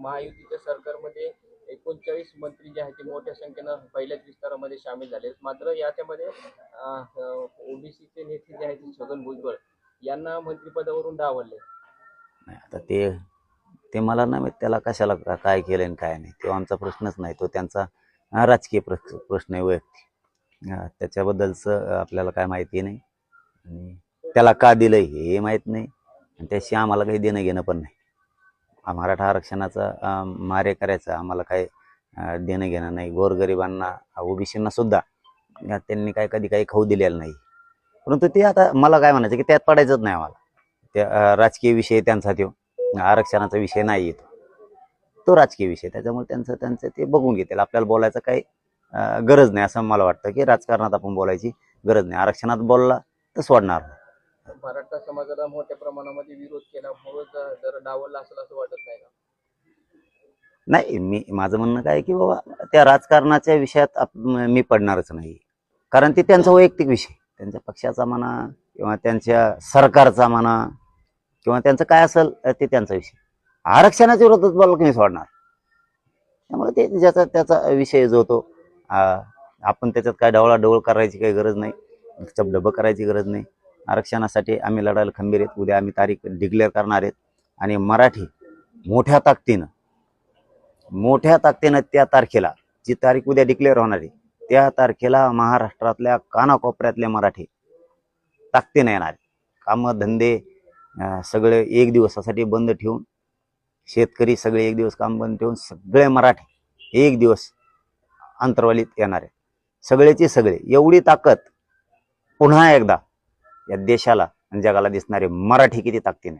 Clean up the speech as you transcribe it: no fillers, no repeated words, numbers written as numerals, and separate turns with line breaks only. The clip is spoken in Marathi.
महायुतीच्या सरकारमध्ये 39 मंत्री जे आहेत ते मोठ्या संख्येनं पहिल्याच विस्तारामध्ये सामील झाले. मात्र याच्यामध्ये ओबीसीचे नेते जे आहेत छगन भुजबळ यांना मंत्रिपदावरून डावलले.
नाही आता ते मला नाही माहित त्याला कशाला काय केलं आणि काय नाही, तो आमचा प्रश्नच नाही. तो त्यांचा राजकीय प्रश्न आहे वैयक्तिक. त्याच्याबद्दलचं आपल्याला काय माहिती नाही आणि त्याला का दिलं हे माहीत नाही आणि त्याशी आम्हाला काही देणं घेणं पण नाही. मराठा आरक्षणाचा मारे करायचा आम्हाला काय देणं घेणं नाही. गोरगरिबांना ओबीसींना सुद्धा त्यांनी काय कधी काही खाऊ दिलेलं नाही. परंतु ते आता मला काय म्हणायचं की त्यात पडायचंच नाही आम्हाला. त्या राजकीय विषय त्यांचा तो आरक्षणाचा विषय नाही येतो, तो राजकीय विषय. त्याच्यामुळे त्यांचं ते बघून घेतील. आपल्याला बोलायचं काही गरज नाही असं मला वाटतं की राजकारणात आपण बोलायची गरज नाही. आरक्षणात बोलला तर सोडणार.
मराठा समाजाला मोठ्या प्रमाणामध्ये विरोध केल्यामुळे जर डावलला असेल असं वाटत नाही का?
नाही, माझं म्हणणं काय की बाबा त्या राजकारणाच्या विषयात मी पडणारच नाही. कारण ते त्यांचा वैयक्तिक विषय, त्यांच्या पक्षाचा म्हणा किंवा त्यांच्या सरकारचा म्हणा किंवा त्यांचं काय असेल ते त्यांचा विषय. आरक्षणाच्या विरोधात बोलला की मी सोडणार. त्यामुळे ते ज्याचा त्याचा विषय जो तो आपण त्याच्यात काय ढवळाढवळ करायची काही गरज नाही, चपडबं करायची गरज नाही. आरक्षणासाठी आम्ही लढायला खंबीर आहेत. उद्या आम्ही तारीख डिक्लेअर करणार आहेत आणि मराठी मोठ्या ताकदीनं त्या तारखेला, जी तारीख उद्या डिक्लेअर होणार आहे त्या तारखेला महाराष्ट्रातल्या कानाकोपऱ्यातले मराठी ताकदीने येणार. कामं धंदे सगळे एक दिवसासाठी बंद ठेवून, शेतकरी सगळे एक दिवस काम बंद ठेवून सगळे मराठी एक दिवस अंतर्वालीत येणार आहे. सगळेचे सगळे. एवढी ताकद पुन्हा एकदा या देशाला आणि जगाला दिसणारे मराठी किती ताकदीने.